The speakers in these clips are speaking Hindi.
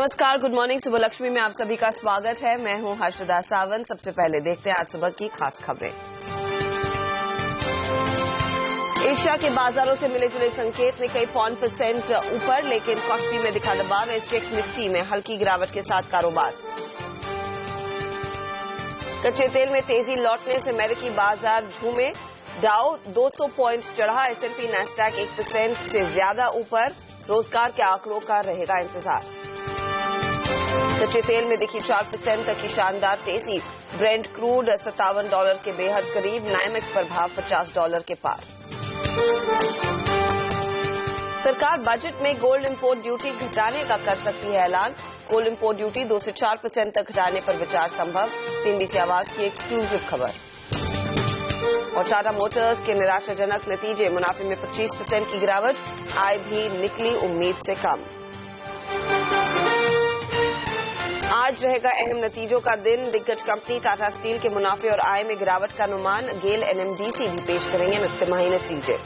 नमस्कार, गुड मॉर्निंग। सुबह लक्ष्मी में आप सभी का स्वागत है। मैं हूं हर्षदा सावंत। सबसे पहले देखते हैं आज सुबह की खास खबरें। एशिया के बाजारों से मिले जुले संकेत ने कई % ऊपर, लेकिन कॉस्पी में दिखा दबाव। एसजीएक्स निफ्टी में हल्की गिरावट के साथ कारोबार। कच्चे तेल में तेजी लौटने से अमेरिकी बाजार झूमे। डाउ 200 पॉइंट चढ़ा। एसएनपी नैस्डैक 1% से ज्यादा ऊपर। रोजगार के आंकड़ों का रहेगा इंतजार। कच्चे तेल में दिखी 4% तक की शानदार तेजी। ब्रेंट क्रूड $57 के बेहद करीब। नाइमेक्स पर भाव $50 के पार। सरकार बजट में गोल्ड इंपोर्ट ड्यूटी घटाने का कर सकती है ऐलान। गोल्ड इंपोर्ट ड्यूटी 2 से 4% तक घटाने पर विचार संभव। सीएनबीसी आवाज की एक्सक्लूसिव खबर। और टाटा मोटर्स के निराशाजनक नतीजे। मुनाफे में 25% की गिरावट। आय भी निकली उम्मीद से कम। आज रहेगा अहम नतीजों का दिन। दिग्गज कंपनी टाटा स्टील के मुनाफे और आय में गिरावट का अनुमान। गेल एनएमडीसी भी पेश करेंगे तिमाही नतीजे।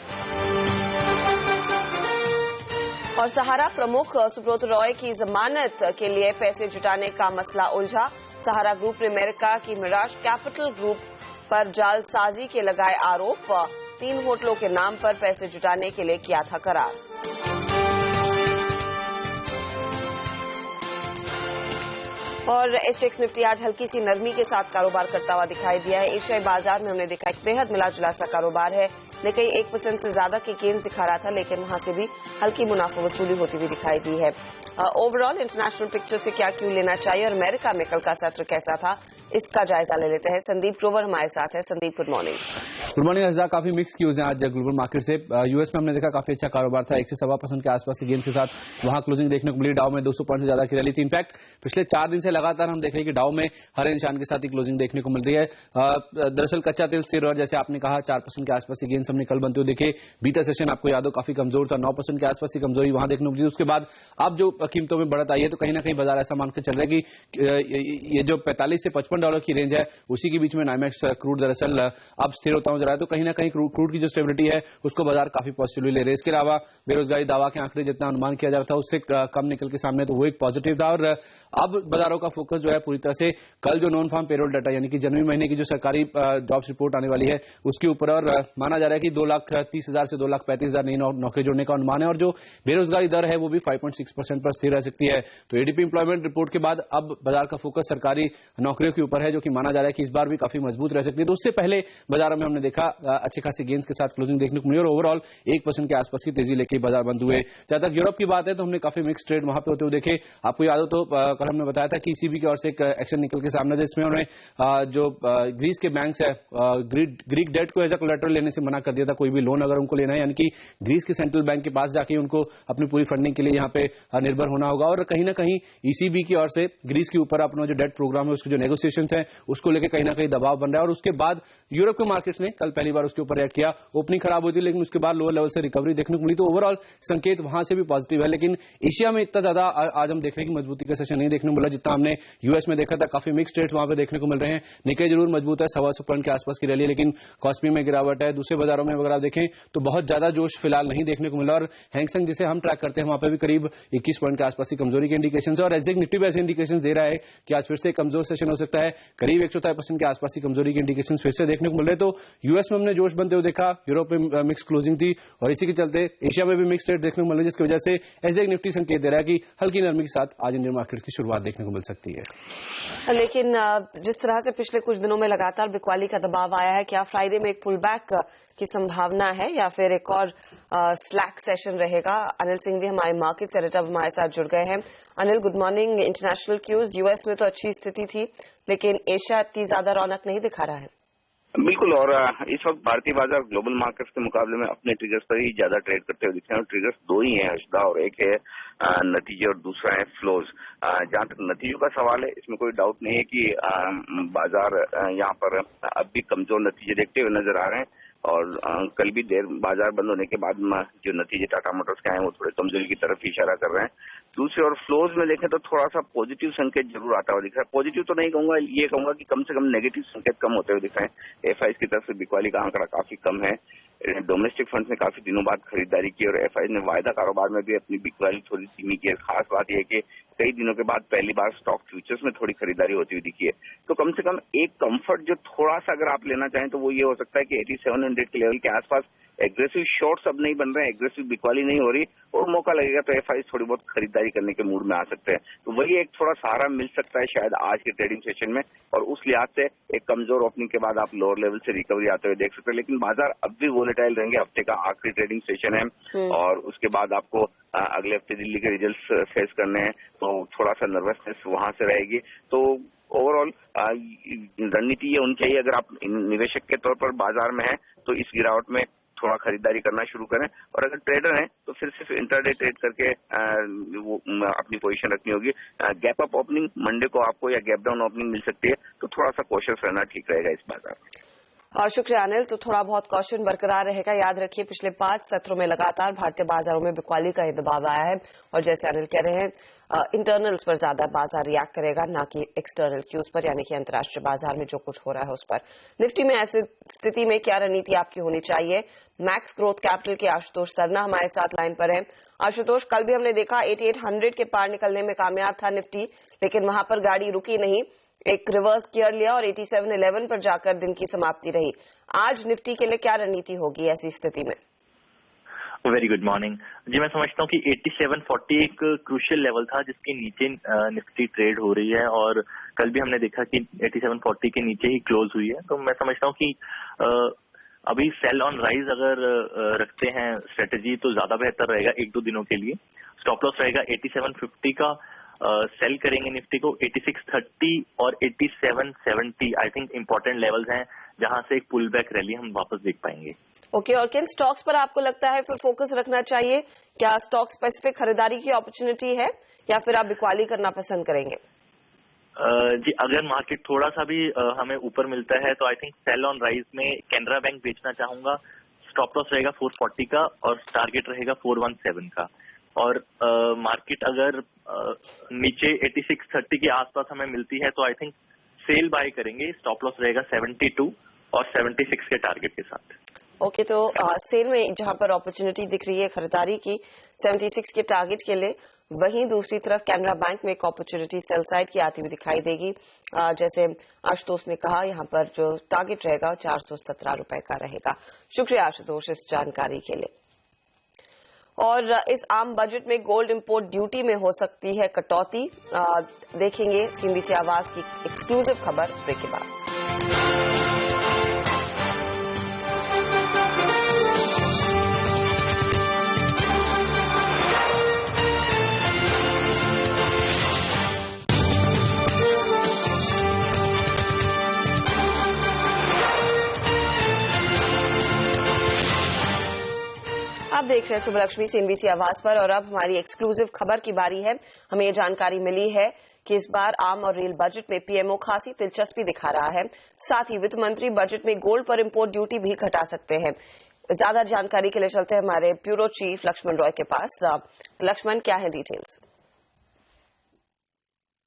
और सहारा प्रमुख सुब्रत रॉय की जमानत के लिए पैसे जुटाने का मसला उलझा। सहारा ग्रुप ने अमेरिका की मिराज कैपिटल ग्रुप पर जालसाजी के लगाए आरोप। 3 होटलों के नाम पर पैसे जुटाने के लिए किया था करार। और एसजीएक्स निफ्टी आज हल्की सी नरमी के साथ कारोबार करता हुआ दिखाई दिया है। एशियाई बाजार में हमने देखा एक बेहद मिला जुला सा कारोबार है। लेकिन 1% से ज्यादा के गेंस दिखा रहा था, लेकिन वहां से भी हल्की मुनाफा वसूली होती हुई दिखाई दी है। ओवरऑल इंटरनेशनल पिक्चर से क्या क्यों लेना चाहिए और अमेरिका में कल का सत्र कैसा था, इसका जायजा ले लेते हैं। संदीप ग्रोवर हमारे साथ है। Sandeep, good morning. Good morning Harshada. काफी मिक्स क्यूज हैं आज ग्लोबल मार्केट से। यूएस में हमने देखा काफी अच्छा कारोबार था। 1 से 1.25% के आसपास के गेंस के साथ वहां क्लोजिंग देखने को मिली। डाउ में 200 पॉइंट से ज्यादा की रैली थी। इनफैक्ट पिछले 4 दिन से लगातार हम देख रहे हैं कि डाउ में हरे निशान के साथ ही क्लोजिंग देखने को मिल रही है। दरअसल कच्चा तेल स्थिर और जैसे आपने कहा 4% के आसपास के गेंस हमने कल बनते हुए देखे। बीता सेशन आपको याद हो काफी कमजोर था। 9% के आसपास की कमजोरी वहां देखने को मिली। उसके बाद अब जो कीमतों में बढ़त आई है, तो कहीं ना कहीं बाजार ऐसा मानकर चल रहा है कि ये जो $45 से $55 की रेंज है, उसी के बीच में नाइमेक्स क्रूड दरअसल अब स्थिर होता हुआ जा रहा है। तो कहीं ना कहीं क्रूड की जो स्टेबिलिटी है उसको बाजार काफी पॉजिटिवली ले रहे हैं। इसके अलावा बेरोजगारी दावा के आंकड़े जितना अनुमान किया जा रहा था उससे कम निकल के सामने, तो वो एक पॉजिटिव था। और अब बाजारों का फोकस जो है पूरी तरह से कल जो नॉन फार्म पेरोल डाटा यानी कि जनवरी महीने की जो सरकारी जॉब्स रिपोर्ट आने वाली है उसके ऊपर। और माना जा रहा है कि 2,30,000 से 2,35,000 नई नौकरी जोड़ने का अनुमान है। और जो बेरोजगारी दर है वो भी 5.6% पर स्थिर रह सकती है। तो एडीपी एम्प्लॉयमेंट रिपोर्ट के बाद अब बाजार का फोकस सरकारी नौकरियों के ऊपर है, जो कि माना जा रहा है कि इस बार भी काफी मजबूत रह सकती है। तो उससे पहले बाजारों में हमने देखा अच्छे खासे गेंस के साथ क्लोजिंग देखने को मिली और ओवरऑल 1% के आसपास की तेजी लेके बाजार बंद हुए। जहां तक यूरोप की बात है तो हमने काफी मिक्स ट्रेड वहां पे होते हुए देखे। आपको याद हो तो कल हमने बताया था कि ईसीबी की ओर से एक एक्शन निकल के सामने, जिसमें उन्होंने जो ग्रीस के बैंक्स है ग्रीक डेट को एज अ कोलैटरल लेने से मना कर दिया था। कोई भी लोन अगर उनको लेना है, यानी कि ग्रीस के सेंट्रल बैंक के पास जाके उनको अपनी पूरी फंडिंग के लिए यहाँ पे निर्भर होना होगा। और कहीं ना कहीं ईसीबी की ओर से ग्रीस के ऊपर अपना जो डेट प्रोग्राम है उसके जो नेगोशिएशंस है उसको लेकर कहीं ना कहीं दबाव बन रहा है। और उसके बाद यूरोप के मार्केट्स ने कल पहली बार उसके ऊपर रिएक्ट किया। ओपनिंग खराब हुई थी, लेकिन उसके बाद लोअर लेवल से रिकवरी देखने को मिली। तो ओवरऑल संकेत वहां से भी पॉजिटिव है। लेकिन एशिया में इतना ज्यादा आज हम देख रहे हैं कि मजबूती का सेशन नहीं देखने को मिला जितना हमने यूएस में देखा था। काफी मिक्स ट्रेड वहां पे देखने को मिल रहे हैं। निकेई जरूर मजबूत है, 125 पॉइंट के आसपास की रैली है, लेकिन कॉस्पी में गिरावट है। दूसरे बाजारों में अगर आप देखें तो बहुत ज्यादा जोश फिलहाल नहीं देखने को मिला। और हैंगसेंग जिसे हम ट्रैक करते हैं वहां पे भी करीब 21 पॉइंट के आसपास की कमजोरी के इंडिकेशन है। और एसजीएक्स निफ्टी भी ऐसे इंडिकेशन दे रहा है कि आज फिर से कमजोर सेशन हो सकता है। करीब 104% के आसपास की कमजोरी के इंडिकेशन फिर से देखने को मिल रहे हैं। तो यूएस में हमने जोश बनते हुए देखा, यूरोप में मिक्स क्लोजिंग थी और इसी के चलते एशिया में भी मिक्स ट्रेड देखने को मिल रही है, जिसकी वजह से एसजीएक्स निफ्टी संकेत दे रहा है कि हल्की नरमी के साथ आज इंडियन मार्केट की शुरुआत देखने को मिल सकती है। लेकिन जिस तरह से पिछले कुछ दिनों में लगातार बिकवाली का दबाव आया है, क्या फ्राइडे में एक पुल बैक की संभावना है या फिर एक और स्लैक सेशन रहेगा? अनिल सिंह भी हमारे मार्केट एडिटर हमारे साथ जुड़ गए हैं। Anil, good morning. International cues, US में तो अच्छी स्थिति थी, लेकिन एशिया इतनी ज्यादा रौनक नहीं दिखा रहा है। बिल्कुल। और इस वक्त भारतीय बाजार ग्लोबल मार्केट्स के मुकाबले में अपने ट्रिगर्स पर ही ज्यादा ट्रेड करते हुए दिख रहे हैं। ट्रिगर्स 2 ही हैं हर्षदा, और एक है नतीजे और दूसरा है फ्लोज। जहां तक नतीजों का सवाल है, इसमें कोई डाउट नहीं है कि बाजार यहाँ पर अब भी कमजोर नतीजे देखते हुए नजर आ रहे हैं। और कल भी देर बाजार बंद होने के बाद जो नतीजे टाटा मोटर्स के आए हैं वो थोड़े कमजोरी की तरफ इशारा कर रहे हैं। दूसरी ओर फ्लोज में देखें तो थोड़ा सा पॉजिटिव संकेत जरूर आता हुआ दिख रहा है। पॉजिटिव तो नहीं कहूंगा, ये कहूंगा कि कम से कम नेगेटिव संकेत कम होते हुए दिख रहे हैं। एफआईज की तरफ से बिकवाली का आंकड़ा काफी कम है। डोमेस्टिक फंड्स ने काफी दिनों बाद खरीदारी की और एफआईज ने वायदा कारोबार में भी अपनी बिकवाली थोड़ी धीमी की है। खास बात यह है कि कई दिनों के बाद पहली बार स्टॉक फ्यूचर्स में थोड़ी खरीदारी होती हुई दिखी है। तो कम से कम एक कंफर्ट जो थोड़ा सा अगर आप लेना चाहें तो वो ये हो सकता है कि 8700 के लेवल के आसपास एग्रेसिव शॉर्ट्स अब नहीं बन रहे हैं, एग्रेसिव बिकवाली नहीं हो रही और मौका लगेगा तो एफआई थोड़ी बहुत खरीदारी करने के मूड में आ सकते हैं। तो वही एक थोड़ा सहारा मिल सकता है शायद आज के ट्रेडिंग सेशन में, और उस लिहाज से एक कमजोर ओपनिंग के बाद आप लोअर लेवल से रिकवरी आते हुए देख सकते हैं। लेकिन बाजार अब भी वोलेटाइल रहेंगे, हफ्ते का आखिरी ट्रेडिंग सेशन है और उसके बाद आपको अगले हफ्ते दिल्ली के रिजल्ट्स फेस करने हैं, तो थोड़ा सा नर्वसनेस वहां से रहेगी। तो ओवरऑल रणनीति ये उनकी है, अगर आप निवेशक के तौर पर बाजार में हैं तो इस गिरावट में थोड़ा खरीदारी करना शुरू करें, और अगर ट्रेडर हैं तो फिर सिर्फ इंटरडे ट्रेड करके वो अपनी पोजीशन रखनी होगी। गैप अप ओपनिंग मंडे को आपको या गैप डाउन ओपनिंग मिल सकती है, तो थोड़ा सा कॉशियस रहना ठीक रहेगा इस बाजार में। शुक्रिया अनिल। तो थोड़ा बहुत कॉशन बरकरार रहेगा। याद रखिए पिछले 5 सत्रों में लगातार भारतीय बाजारों में बिकवाली का दबाव आया है और जैसे अनिल कह रहे हैं इंटरनल्स पर ज्यादा बाजार रिएक्ट करेगा, ना कि एक्सटर्नल क्यूज पर, यानी कि अंतर्राष्ट्रीय बाजार में जो कुछ हो रहा है उस पर। निफ्टी में ऐसी स्थिति में क्या रणनीति आपकी होनी चाहिए? मैक्स ग्रोथ कैपिटल के आशुतोष सरना हमारे साथ लाइन पर है। आशुतोष, कल भी हमने देखा 8800 के पार निकलने में कामयाब था निफ्टी, लेकिन वहां पर गाड़ी रुकी नहीं, एक रिवर्स गियर लिया और 8711 पर जाकर दिन की समाप्ति रही। आज निफ्टी के लिए क्या रणनीति होगी ऐसी स्थिति में? वेरी गुड मॉर्निंग जी। मैं समझता हूँ कि 8740 एक क्रूशियल लेवल था जिसके नीचे निफ्टी ट्रेड हो रही है, और कल भी हमने देखा कि 8740 के नीचे ही क्लोज हुई है। तो मैं समझता हूँ कि अभी सेल ऑन राइज अगर रखते हैं स्ट्रेटेजी तो ज्यादा बेहतर रहेगा 1-2 दिनों के लिए। स्टॉप लॉस रहेगा 8750 का। सेल करेंगे निफ्टी को 8630 और 8770 आई थिंक इंपॉर्टेंट लेवल्स हैं जहां से एक पुल बैक रैली हम वापस देख पाएंगे। ओके, और किन स्टॉक्स पर आपको लगता है फिर फोकस रखना चाहिए? क्या स्टॉक स्पेसिफिक खरीदारी की अपॉर्चुनिटी है या फिर आप बिकवाली करना पसंद करेंगे? जी, अगर मार्केट थोड़ा सा भी हमें ऊपर मिलता है तो I think sell on rise में कैनरा बैंक बेचना चाहूंगा। स्टॉप लॉस रहेगा 440 का और टारगेट रहेगा 417 का। और मार्केट अगर नीचे 8630 के आसपास हमें मिलती है तो आई थिंक सेल बाय करेंगे। स्टॉप लॉस रहेगा 72 और 76 के टारगेट के साथ। ओके, तो सेल में जहां पर अपॉर्चुनिटी दिख रही है खरीदारी की 76 के टारगेट के लिए, वहीं दूसरी तरफ कैनरा बैंक में एक अपॉर्चुनिटी सेल साइड की आती हुई दिखाई देगी। जैसे आशुतोष ने कहा, यहाँ पर जो टारगेट रहेगा 417 रुपए का रहेगा। शुक्रिया आशुतोष इस जानकारी के लिए। और इस आम बजट में गोल्ड इंपोर्ट ड्यूटी में हो सकती है कटौती, देखेंगे सीएनबीसी आवाज की एक्सक्लूसिव खबर ब्रेक के बाद। आप देख रहे हैं सुबह लक्ष्मी सीएनबीसी आवाज पर, और अब हमारी एक्सक्लूसिव खबर की बारी है। हमें ये जानकारी मिली है कि इस बार आम और रेल बजट में पीएमओ खासी दिलचस्पी दिखा रहा है। साथ ही वित्त मंत्री बजट में गोल्ड पर इंपोर्ट ड्यूटी भी घटा सकते हैं। ज्यादा जानकारी के लिए चलते हैं हमारे ब्यूरो चीफ लक्ष्मण रॉय के पास। लक्ष्मण, क्या है डिटेल्स?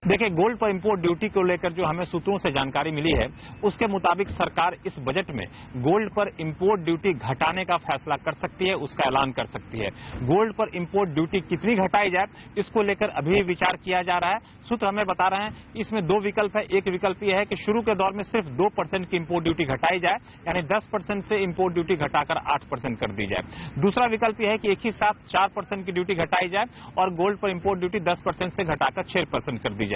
देखिए, गोल्ड पर इंपोर्ट ड्यूटी को लेकर जो हमें सूत्रों से जानकारी मिली है उसके मुताबिक सरकार इस बजट में गोल्ड पर इंपोर्ट ड्यूटी घटाने का फैसला कर सकती है, उसका ऐलान कर सकती है। गोल्ड पर इंपोर्ट ड्यूटी कितनी घटाई जाए इसको लेकर अभी विचार किया जा रहा है। सूत्र हमें बता रहे हैं इसमें 2 विकल्प है। एक विकल्प यह है कि शुरू के दौर में सिर्फ 2% की इंपोर्ट ड्यूटी घटाई जाए, यानी 10% से इंपोर्ट ड्यूटी घटाकर 8% कर दी जाए। दूसरा विकल्प यह है कि एक ही साथ 4% की ड्यूटी घटाई जाए और गोल्ड पर इंपोर्ट ड्यूटी 10% से घटाकर 6% कर दी जाए।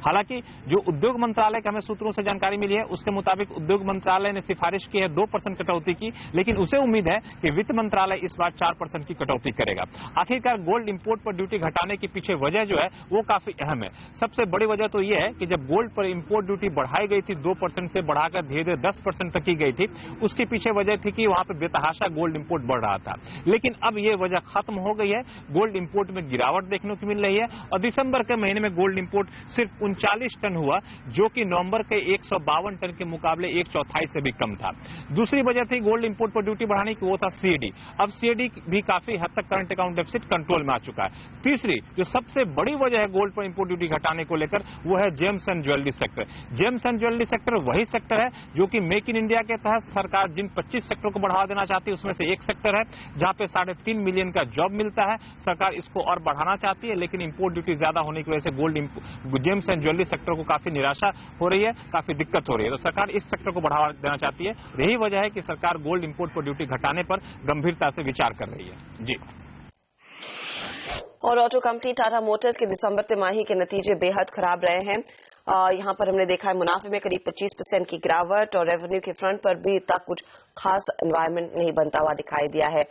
हालांकि जो उद्योग मंत्रालय के हमें सूत्रों से जानकारी मिली है उसके मुताबिक उद्योग मंत्रालय ने सिफारिश की है 2% कटौती की, लेकिन उसे उम्मीद है कि वित्त मंत्रालय इस बार 4% की कटौती करेगा। आखिरकार गोल्ड इंपोर्ट पर ड्यूटी घटाने के पीछे वजह जो है वो काफी अहम है। सबसे बड़ी वजह तो यह है कि जब गोल्ड पर इंपोर्ट ड्यूटी बढ़ाई गई थी 2% से बढ़ाकर धीरे धीरे 10% तक की गई थी, उसके पीछे वजह थी कि वहां पर बेतहाशा गोल्ड इंपोर्ट बढ़ रहा था। लेकिन अब यह वजह खत्म हो गई है, गोल्ड इंपोर्ट में गिरावट देखने को मिल रही है और दिसंबर के महीने में गोल्ड इंपोर्ट सिर्फ 39 टन हुआ, जो कि नवंबर के 152 टन के मुकाबले 1/4 से भी कम था। दूसरी वजह थी गोल्ड इंपोर्ट पर ड्यूटी बढ़ाने की, वो था सीएडी। अब सीएडी भी काफी हद तक करंट अकाउंट डेफिसिट कंट्रोल में आ चुका है। तीसरी जो सबसे बड़ी वजह है गोल्ड पर इंपोर्ट ड्यूटी घटाने को लेकर, वो है James and jewellery sector. James and jewellery sector वही सेक्टर है जो कि मेक इन इंडिया के तहत सरकार जिन 25 सेक्टर को बढ़ावा देना चाहती है उसमें से एक सेक्टर है, जहां पे 3.5 मिलियन का जॉब मिलता है। सरकार इसको और बढ़ाना चाहती है, लेकिन इंपोर्ट ड्यूटी ज्यादा होने की वजह से gold James and jewellery sector को काफी निराशा हो रही है, काफी दिक्कत हो रही है। तो सरकार इस सेक्टर को बढ़ावा देना चाहती है। यही वजह है कि सरकार गोल्ड इंपोर्ट पर ड्यूटी घटाने पर गंभीरता से विचार कर रही है। जी। और ऑटो कंपनी टाटा मोटर्स के दिसंबर तिमाही के नतीजे बेहद खराब रहे हैं। यहां पर हमने देखा है मुनाफे में करीब 25% की गिरावट और रेवेन्यू के फ्रंट पर भी इतना कुछ खास एनवायरमेंट नहीं बनता हुआ दिखाई दिया है।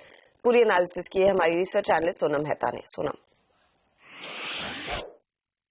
पूरी एनालिसिस की है हमारी रिसर्च एनालिस्ट सोनम मेहता ने। सोनम,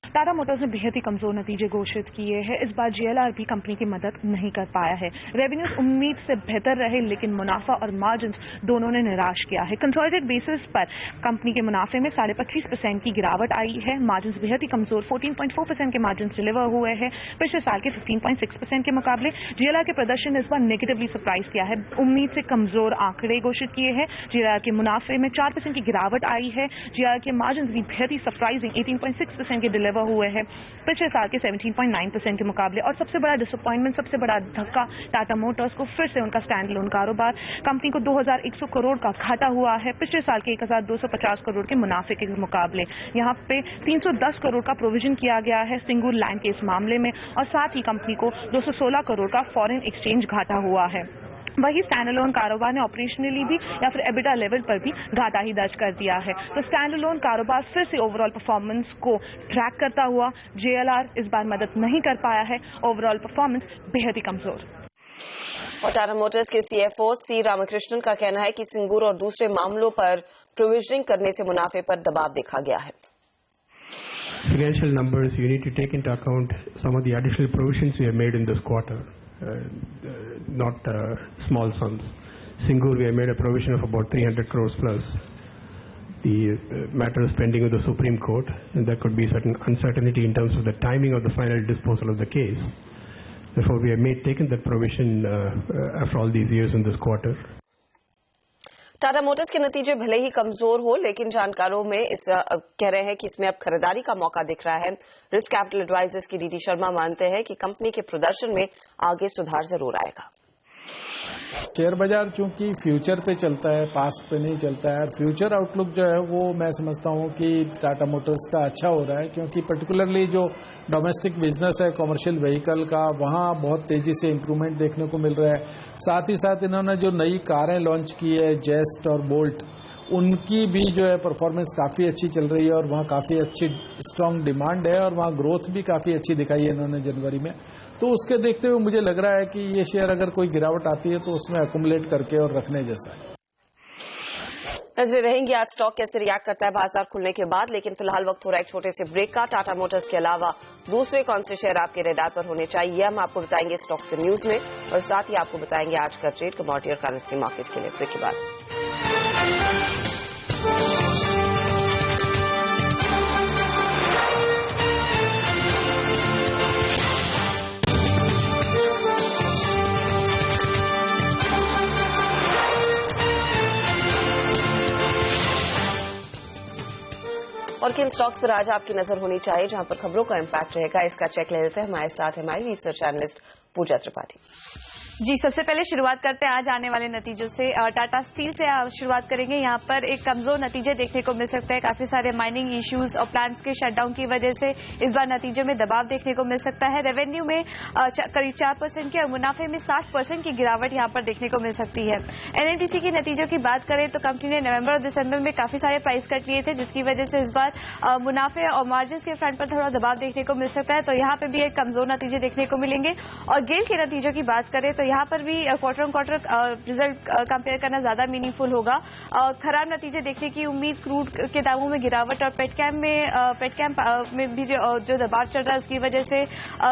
टाटा मोटर्स ने बेहद ही कमजोर नतीजे घोषित किए हैं। इस बार जीएलआर भी कंपनी की मदद नहीं कर पाया है। रेवेन्यूज उम्मीद से बेहतर रहे, लेकिन मुनाफा और मार्जिन दोनों ने निराश किया है। कंसोलिडेटेड बेसिस पर कंपनी के मुनाफे में 25.5% की गिरावट आई है। मार्जिन बेहद ही कमजोर 14.4% के मार्जिन डिलीवर हुए हैं पिछले साल के 15.6% के मुकाबले। जीएलआर के प्रदर्शन ने इस बार नेगेटिवली सरप्राइज किया है, उम्मीद से कमजोर आंकड़े घोषित किए हैं। जीएलआर के मुनाफे में 4% की गिरावट आई है। जीएलआर के मार्जिन भी बेहद ही सरप्राइजिंग 18.6% के डिलीवर हुए हैं पिछले साल के 17.9% के मुकाबले। और सबसे बड़ा डिसअपॉइंटमेंट, सबसे बड़ा धक्का टाटा मोटर्स को फिर से उनका स्टैंड अलोन कारोबार। कंपनी को 2100 करोड़ का घाटा हुआ है पिछले साल के 1250 करोड़ के मुनाफे के मुकाबले। यहाँ पे 310 करोड़ का प्रोविजन किया गया है सिंगूर लैंड के इस मामले में, और साथ ही कंपनी को 216 करोड़ का फॉरेन एक्सचेंज घाटा हुआ है। वही स्टैंड अलोन कारोबार ने ऑपरेशनली भी या फिर एबिटा लेवल पर भी घाटा ही दर्ज कर दिया है। तो स्टैंड अलोन कारोबार फिर से ओवरऑल परफॉर्मेंस को ट्रैक करता हुआ जीएलआर इस बार मदद नहीं कर पाया है। ओवरऑल परफॉर्मेंस बेहद ही कमजोर। और टाटा मोटर्स के सीएफओ सी रामकृष्णन का कहना है कि सिंगूर और दूसरे मामलों पर प्रोविजनिंग करने से मुनाफे पर दबाव देखा गया है। Financial numbers, you need to take into account some of the additional provisions we have made in this quarter, not small sums. Singur, we have made a provision of about 300 crores plus. The matter is pending with the Supreme Court, and there could be certain uncertainty in terms of the timing of the final disposal of the case. Therefore, we have taken that provision after all these years in this quarter. Tata Motors के नतीजे भले ही कमजोर हो, लेकिन जानकारों में कह रहे हैं कि इसमें अब खरीदारी का मौका दिख रहा है। रिस्क कैपिटल एडवाइजर्स की डीडी शर्मा मानते हैं कि कंपनी के प्रदर्शन में आगे सुधार जरूर आएगा। शेयर बाजार चूंकि फ्यूचर पे चलता है, पास्ट पे नहीं चलता है, और फ्यूचर आउटलुक जो है वो मैं समझता हूँ कि टाटा मोटर्स का अच्छा हो रहा है, क्योंकि पर्टिकुलरली जो डोमेस्टिक बिजनेस है कमर्शियल व्हीकल का, वहाँ बहुत तेजी से इम्प्रूवमेंट देखने को मिल रहा है। साथ ही साथ इन्होंने जो नई कारें लॉन्च की है, जेस्ट और बोल्ट, उनकी भी जो है परफॉर्मेंस काफ़ी अच्छी चल रही है और वहाँ काफ़ी अच्छी स्ट्रांग डिमांड है और वहाँ ग्रोथ भी काफ़ी अच्छी दिखाई है इन्होंने जनवरी में। तो उसके देखते हुए मुझे लग रहा है कि ये शेयर अगर कोई गिरावट आती है तो उसमें अकुमुलेट करके और रखने जैसा है। नजरें रहेंगी आज स्टॉक कैसे रिएक्ट करता है बाजार खुलने के बाद, लेकिन फिलहाल वक्त हो रहा है एक छोटे से ब्रेक का। टाटा मोटर्स के अलावा दूसरे कौन से शेयर आपके रेडार पर होने चाहिए, हम आपको बताएंगे स्टॉक्स एंड न्यूज में, और साथ ही आपको बताएंगे आज का ट्रेड कमोडिटी और करेंसी मार्केट के लिए। ब्रेक के बाद और किन स्टॉक्स पर आज आपकी नजर होनी चाहिए जहां पर खबरों का इम्पैक्ट रहेगा, इसका चेक ले लेते हैं। हमारे साथ हमारी रिसर्च एनालिस्ट पूजा त्रिपाठी। जी, सबसे पहले शुरुआत करते हैं आज आने वाले नतीजों से। टाटा स्टील से शुरुआत करेंगे। यहाँ पर एक कमजोर नतीजे देखने को मिल सकते हैं। काफी सारे माइनिंग इश्यूज और प्लांट्स के शटडाउन की वजह से इस बार नतीजों में दबाव देखने को मिल सकता है। रेवेन्यू में करीब 4% की और मुनाफे में 60% की गिरावट यहाँ पर देखने को मिल सकती है। एनएलडीसी के नतीजों की बात करें तो कंपनी ने नवंबर और दिसंबर में काफी सारे प्राइस कट लिए थे, जिसकी वजह से इस बार मुनाफे और मार्जिन के फ्रंट पर थोड़ा दबाव देखने को मिल सकता है। तो यहाँ पे भी एक कमजोर नतीजे देखने को मिलेंगे। और गेल के नतीजों की बात करें तो यहाँ पर भी quarter on quarter result compare करना ज्यादा मीनिंगफुल होगा। खराब नतीजे देखने की उम्मीद, क्रूड के दामों में गिरावट और पेटकैम में भी जो दबाव चल रहा है उसकी वजह से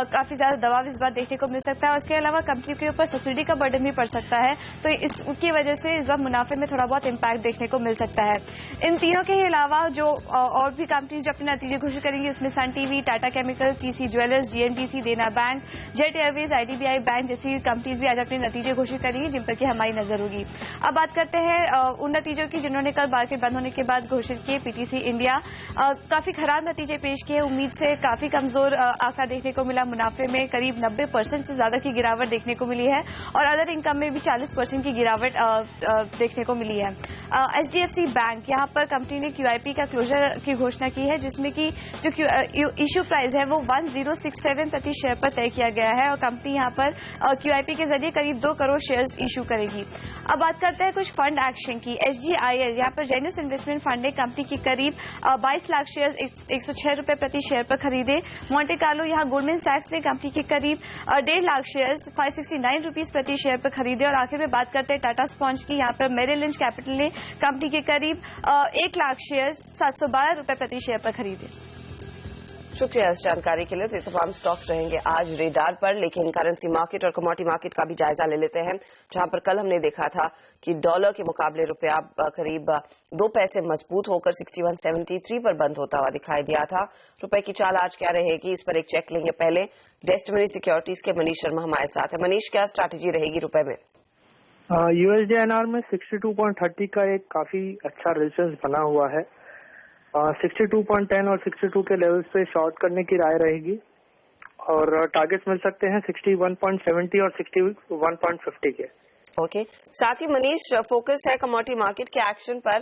काफी ज्यादा दबाव इस बार देखने को मिल सकता है। और इसके अलावा कंपनी के ऊपर सब्सिडी का बर्डन भी पड़ सकता है, तो इसकी वजह से इस बार मुनाफे में थोड़ा बहुत इम्पैक्ट देखने को मिल सकता है। इन तीनों के अलावा जो और भी कंपनीज जो अपने नतीजे घोषित करेंगी उसमें Sun TV, Tata chemical, TC jewellers, GNTC, Dena bank, Jet Airways, IDBI bank जैसी कंपनीज भी आज अपने नतीजे घोषित करेंगी, जिन पर की हमारी नजर होगी। अब बात करते हैं उन नतीजों की जिन्होंने कल मार्केट बंद होने के बाद घोषित किए। पीटीसी इंडिया काफी खराब नतीजे पेश किए, उम्मीद से काफी कमजोर आंकड़ा देखने को मिला। मुनाफे में करीब 90% से ज्यादा की गिरावट देखने को मिली है और अदर इनकम में भी 40% की गिरावट देखने को मिली है। एचडीएफसी बैंक, यहाँ पर कंपनी ने क्यूआईपी का क्लोजर की घोषणा की है, जिसमें कि जो इश्यू प्राइस है वो 1067 प्रति शेयर पर तय किया गया है और कंपनी यहाँ पर क्यूआईपी के जरिए करीब 2 करोड़ शेयर्स इशू करेगी। अब बात करते हैं कुछ फंड एक्शन की। एसजीआईएल, यहाँ पर जेनियस इन्वेस्टमेंट फंड ने कंपनी की करीब 22 लाख शेयर 106 रुपए प्रति शेयर पर खरीदे। मोंटे कार्लो, यहाँ गोल्डमैन सैक्स ने कंपनी की करीब 1.5 लाख शेयर्स 569 रुपीज प्रति शेयर पर खरीदे। और आखिर में बात करते हैं टाटा स्पॉन्ज की, यहाँ पर मेरिल लिंच कैपिटल ने कंपनी के करीब 1 लाख शेयर 712 रुपए प्रति शेयर पर खरीदे। शुक्रिया इस जानकारी के लिए। तो ये तमाम स्टॉक्स रहेंगे आज रेडार पर, लेकिन करेंसी मार्केट और कमोडिटी मार्केट का भी जायजा ले लेते हैं, जहां पर कल हमने देखा था कि डॉलर के मुकाबले रुपया करीब 2 पैसे मजबूत होकर 61.73 पर बंद होता हुआ दिखाई दिया था। रुपए की चाल आज क्या रहेगी, इस पर एक चेक लेंगे। पहले डेस्टिनी सिक्योरिटीज के मनीष शर्मा हमारे साथ है। मनीष, क्या स्ट्रैटेजी रहेगी रुपए में? यूएसडीएनआर में 62.30 का एक काफी अच्छा रेजिस्टेंस बना हुआ है। 62.10 और 62 के लेवल्स पे शॉर्ट करने की राय रहेगी और टारगेट्स मिल सकते हैं 61.70 और 61.50 के। ओके, साथ ही मनीष, फोकस है कमोडिटी मार्केट के एक्शन पर,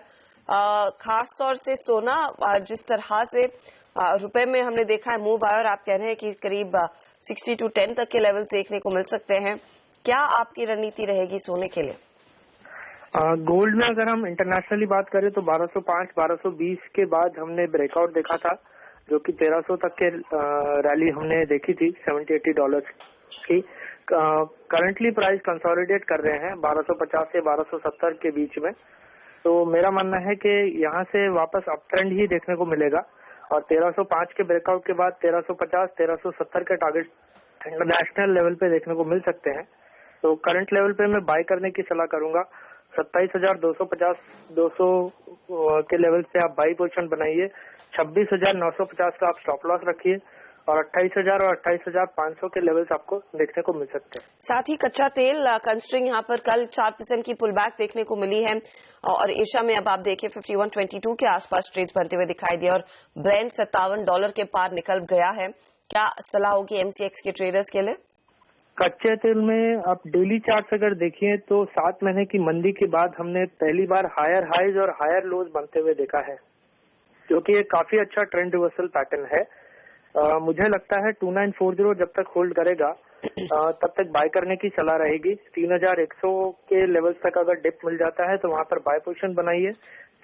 खास तौर से सोना जिस तरह से रुपए में हमने देखा है मूव आया और आप कह रहे हैं कि करीब 62.10 तक के लेवल्स देखने को मिल सकते हैं, क्या आपकी रणनीति रहेगी सोने के लिए? गोल्ड में अगर हम इंटरनेशनली बात करें तो 1205, 1220 के बाद हमने ब्रेकआउट देखा था, जो कि 1300 तक के रैली हमने देखी थी $70-80 की। करंटली प्राइस कंसोलिडेट कर रहे हैं 1250 से 1270 के बीच में, तो मेरा मानना है कि यहाँ से वापस अप ट्रेंड ही देखने को मिलेगा और 1305 के ब्रेकआउट के बाद 1350, 1370 के टारगेट इंटरनेशनल लेवल पे देखने को मिल सकते हैं। तो करंट लेवल पे मैं बाय करने की सलाह करूंगा। 27,250 200 के लेवल से आप बाई पोजीशन बनाइए। 26,950 का आप स्टॉप लॉस रखिए और 28,000 और 28,500 के लेवल्स आपको देखने को मिल सकते हैं। साथ ही कच्चा तेल कंस्ट्रिंग यहाँ पर कल 4% की पुल बैक देखने को मिली है और एशिया में अब आप देखिए 51.22 के आसपास ट्रेड्स बनते हुए दिखाई दिए और ब्रेंट $57 के पार निकल गया है। क्या सलाह होगी एमसीएक्स के ट्रेडर्स के लिए? कच्चे तेल में आप डेली चार्ट अगर देखिए तो 7 महीने की मंदी के बाद हमने पहली बार हायर हाइज और हायर लोज बनते हुए देखा है, जो कि एक काफी अच्छा ट्रेंड रिवर्सल पैटर्न है। मुझे लगता है 2940 जब तक होल्ड करेगा तब तक बाय करने की सलाह रहेगी। 3100 के लेवल्स तक अगर डिप मिल जाता है तो वहां पर बाय पोजीशन बनाइए।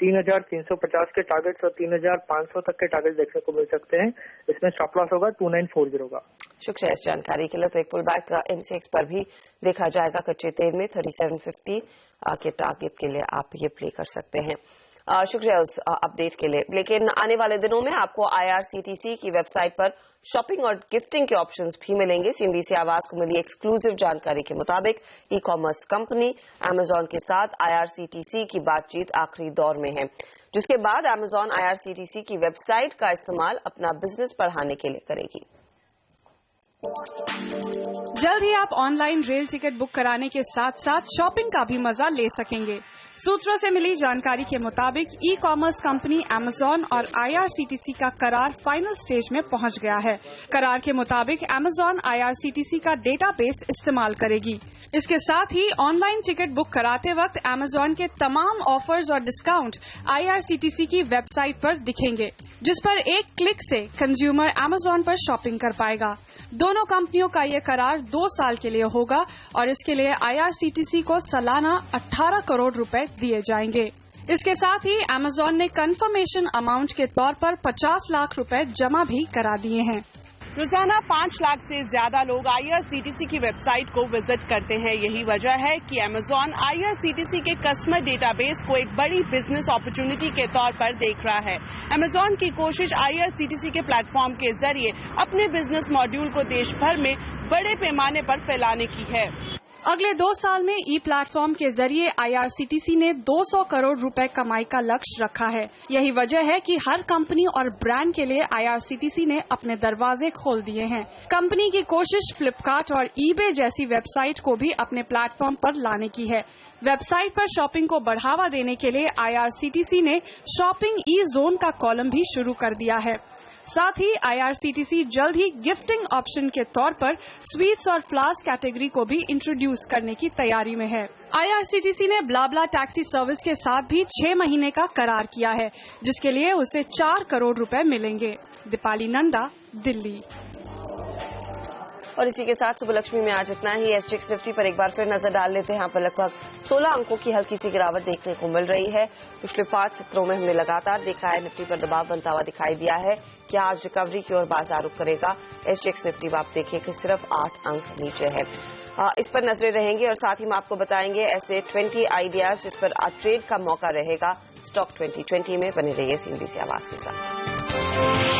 3350 के टारगेट्स और 3500 तक के टारगेट देखने को मिल सकते हैं। इसमें स्टॉप लॉस होगा 2940 का। शुक्रिया इस जानकारी के लिए। तो एक पुल बैक का एमसीएक्स पर भी देखा जाएगा कच्चे तेल में 3750 के टारगेट के लिए आप ये प्ले कर सकते हैं। शुक्रिया उस अपडेट के लिए। लेकिन आने वाले दिनों में आपको आईआरसीटीसी की वेबसाइट पर शॉपिंग और गिफ्टिंग के ऑप्शंस भी मिलेंगे। सीएनबीसी आवाज को मिली एक्सक्लूसिव जानकारी के मुताबिक ई कॉमर्स कंपनी अमेजॉन के साथ आईआरसीटीसी की बातचीत आखिरी दौर में है, जिसके बाद अमेजॉन आईआरसीटीसी की वेबसाइट का इस्तेमाल अपना बिजनेस बढ़ाने के लिए करेगी। जल्द ही आप ऑनलाइन रेल टिकट बुक कराने के साथ साथ शॉपिंग का भी मजा ले सकेंगे। सूत्रों से मिली जानकारी के मुताबिक ई कॉमर्स कंपनी अमेजॉन और आईआरसीटीसी का करार फाइनल स्टेज में पहुंच गया है। करार के मुताबिक अमेजॉन आईआरसीटीसी का डेटाबेस इस्तेमाल करेगी। इसके साथ ही ऑनलाइन टिकट बुक कराते वक्त अमेजॉन के तमाम ऑफर्स और डिस्काउंट आईआरसीटीसी की वेबसाइट पर दिखेंगे, जिस पर एक क्लिक से कंज्यूमर अमेजॉन पर शॉपिंग कर पाएगा। दोनों कंपनियों का ये करार 2 साल के लिए होगा और इसके लिए आईआरसीटीसी को सालाना 18 करोड़ रुपए दिए जाएंगे। इसके साथ ही अमेजॉन ने कंफर्मेशन अमाउंट के तौर पर 50 लाख रुपए जमा भी करा दिए हैं। रोजाना 5 लाख से ज्यादा लोग IRCTC की वेबसाइट को विजिट करते हैं। यही वजह है कि Amazon IRCTC के कस्टमर डेटाबेस को एक बड़ी बिजनेस अपॉर्चुनिटी के तौर पर देख रहा है। Amazon की कोशिश IRCTC के प्लेटफॉर्म के जरिए अपने बिजनेस मॉड्यूल को देश भर में बड़े पैमाने पर फैलाने की है। अगले 2 साल में ई प्लेटफॉर्म के जरिए IRCTC ने 200 करोड़ रुपए कमाई का लक्ष्य रखा है। यही वजह है कि हर कंपनी और ब्रांड के लिए IRCTC ने अपने दरवाजे खोल दिए हैं। कंपनी की कोशिश फ्लिपकार्ट और eBay जैसी वेबसाइट को भी अपने प्लेटफॉर्म पर लाने की है। वेबसाइट पर शॉपिंग को बढ़ावा देने के लिए IRCTC ने शॉपिंग ई जोन का कॉलम भी शुरू कर दिया है। साथ ही IRCTC जल्द ही गिफ्टिंग ऑप्शन के तौर पर स्वीट्स और फ्लावर्स कैटेगरी को भी इंट्रोड्यूस करने की तैयारी में है। IRCTC ने ब्लाब्ला टैक्सी सर्विस के साथ भी 6 महीने का करार किया है, जिसके लिए उसे 4 करोड़ रुपए मिलेंगे। दीपाली नंदा, दिल्ली। और इसी के साथ सुबह लक्ष्मी में आज इतना ही। SGX निफ्टी पर एक बार फिर नजर डाल लेते हैं। यहाँ पर लगभग 16 अंकों की हल्की सी गिरावट देखने को मिल रही है। पिछले 5 सत्रों में हमने लगातार देखा है निफ्टी पर दबाव बनता हुआ दिखाई दिया है। क्या आज रिकवरी की ओर बाजार रुख करेगा? SGX निफ्टी आप देखिए कि सिर्फ 8 अंक नीचे है। इस पर नजरें रहेंगी और साथ ही हम आपको बताएंगे ऐसे 20 आइडियाज जिस पर आज ट्रेड का मौका रहेगा। स्टॉक 2020 में बने रहिए CNBC आवाज के साथ।